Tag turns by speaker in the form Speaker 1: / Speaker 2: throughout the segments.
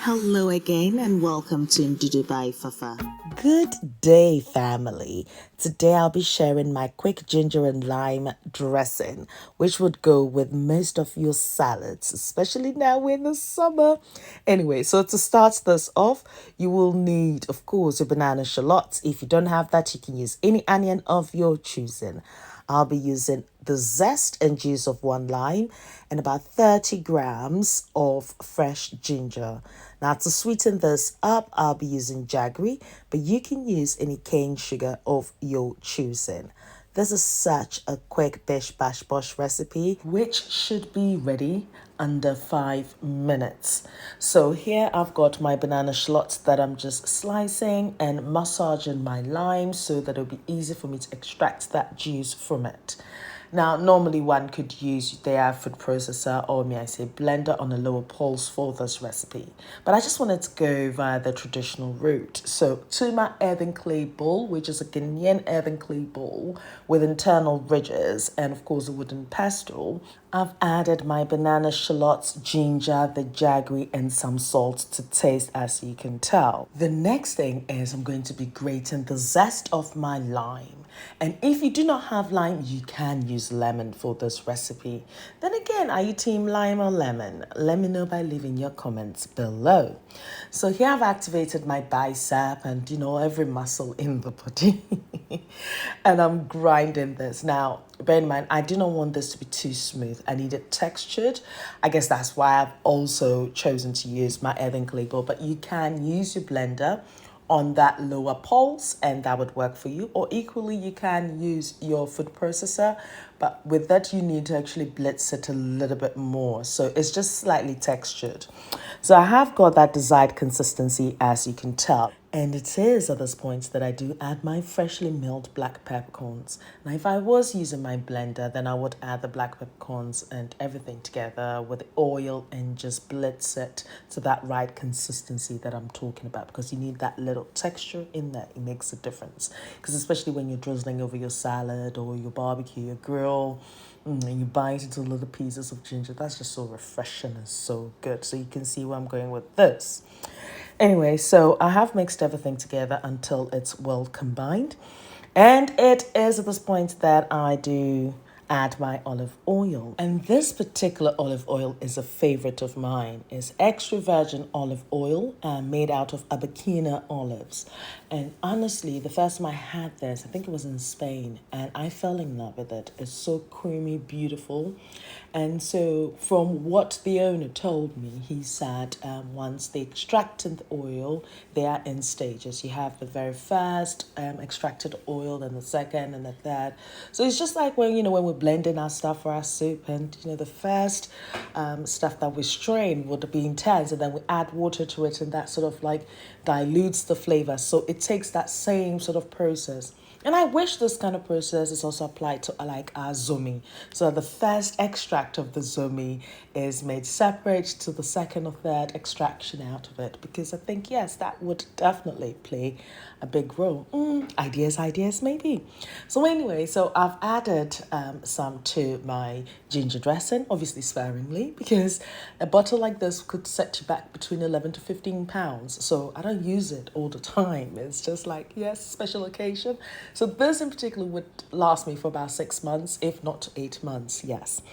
Speaker 1: Hello again and welcome to Ndudu by Fafa.
Speaker 2: Good day, family. Today I'll be sharing my quick ginger and lime dressing, which would go with most of your salads, especially now we're in the summer. Anyway, so to start this off, you will need, of course, your banana shallots. If you don't have that, you can use any onion of your choosing. I'll be using the zest and juice of one lime and about 30 grams of fresh ginger. Now, to sweeten this up, I'll be using jaggery, but you can use any cane sugar of your choosing. This is such a quick bish bash bosh recipe, which should be ready under 5 minutes. So here I've got my banana shallots that I'm just slicing and massaging my lime so that it'll be easy for me to extract that juice from it. Now, normally one could use their food processor or may I say blender on a lower pulse for this recipe. But I just wanted to go via the traditional route. So to my earthen clay bowl, which is a Guinean earthen clay bowl with internal ridges and of course a wooden pestle, I've added my banana shallots, ginger, the jaggery and some salt to taste as you can tell. The next thing is I'm going to be grating the zest of my lime. And if you do not have lime, you can use lemon for this recipe. Then again, are you team lime or lemon? Let me know by leaving your comments below. So here I've activated my bicep and every muscle in the body. And I'm grinding this. Now, bear in mind, I do not want this to be too smooth. I need it textured. I guess that's why I've also chosen to use my earthen clay bowl. But you can use your blender on that lower pulse and that would work for you, or equally you can use your food processor, but with that you need to actually blitz it a little bit more so it's just slightly textured. So I have got that desired consistency, as you can tell. And it is at this point that I do add my freshly milled black peppercorns. Now, if I was using my blender, then I would add the black peppercorns and everything together with the oil and just blitz it to that right consistency that I'm talking about, because you need that little texture in there. It makes a difference. Because especially when you're drizzling over your salad or your barbecue, your grill, and you bite into little pieces of ginger, that's just so refreshing and so good. So you can see where I'm going with this. Anyway, so I have mixed everything together until it's well combined. And it is at this point that I do add my olive oil. And this particular olive oil is a favorite of mine. It's extra virgin olive oil made out of Abaquina olives. And honestly, the first time I had this, I think it was in Spain, and I fell in love with it. It's so creamy, beautiful. And so from what the owner told me, he said once they extracted the oil, they are in stages. You have the very first extracted oil, then the second and the third. So it's just like when we're blending our stuff for our soup, and the first stuff that we strain would be intense, and then we add water to it, and that sort of like dilutes the flavor. So it takes that same sort of process. And I wish this kind of process is also applied to like our zomi. So the first extract of the zomi is made separate to the second or third extraction out of it. Because I think, yes, that would definitely play a big role. Ideas, maybe. So anyway, so I've added some to my ginger dressing, obviously sparingly, because a bottle like this could set you back between 11 to 15 pounds. So I don't use it all the time. It's just like, yes, special occasion. So this in particular would last me for about 6 months, if not 8 months, yes.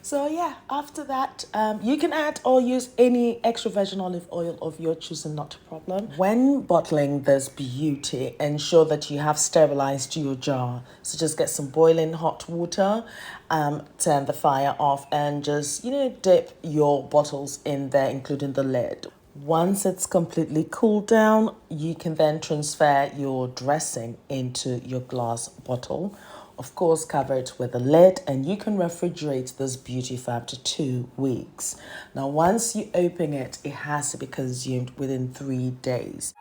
Speaker 2: So yeah, after that, you can add or use any extra virgin olive oil of your choosing, not a problem. When bottling this beauty, ensure that you have sterilized your jar. So just get some boiling hot water, turn the fire off and just, dip your bottles in there, including the lid. Once it's completely cooled down, you can then transfer your dressing into your glass bottle. Of course, cover it with a lid, and you can refrigerate this beauty for up to 2 weeks. Now, once you open it, it has to be consumed within 3 days.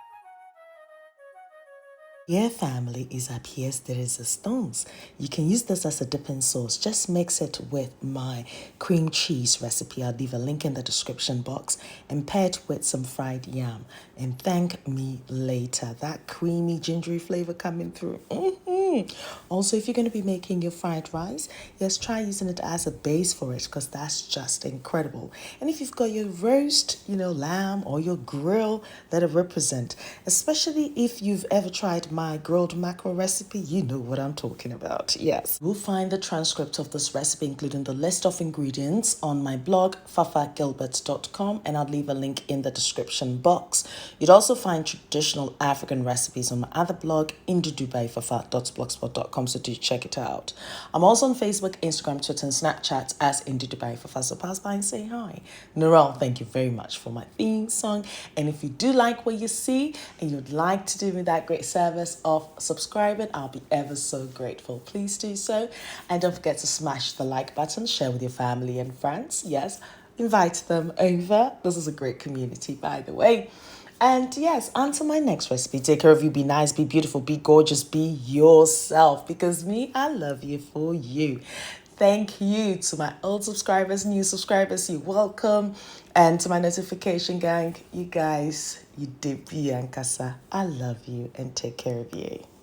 Speaker 2: Yeah, family is a pièce de résistance. You can use this as a dipping sauce. Just mix it with my cream cheese recipe. I'll leave a link in the description box, and pair it with some fried yam. And thank me later. That creamy, gingery flavor coming through. Also, if you're going to be making your fried rice, yes, try using it as a base for it because that's just incredible. And if you've got your roast, lamb or your grill, let it represent. Especially if you've ever tried my grilled mackerel recipe, you know what I'm talking about. Yes. We'll find the transcript of this recipe, including the list of ingredients, on my blog, fafagilbert.com, and I'll leave a link in the description box. You'd also find traditional African recipes on my other blog, indudubyfafa.blogspot.com, so do check it out. I'm also on Facebook, Instagram, Twitter, and Snapchat as Ndudu, so pass by and say hi. Narelle, thank you very much for my theme song. And if you do like what you see and you'd like to do me that great service of subscribing, I'll be ever so grateful. Please do so. And don't forget to smash the like button, share with your family and friends. Yes, invite them over. This is a great community, by the way. And yes, until my next recipe, take care of you, be nice, be beautiful, be gorgeous, be yourself. Because me, I love you for you. Thank you to my old subscribers, new subscribers, you're welcome. And to my notification gang, you guys, you did be Ankasa. I love you and take care of you.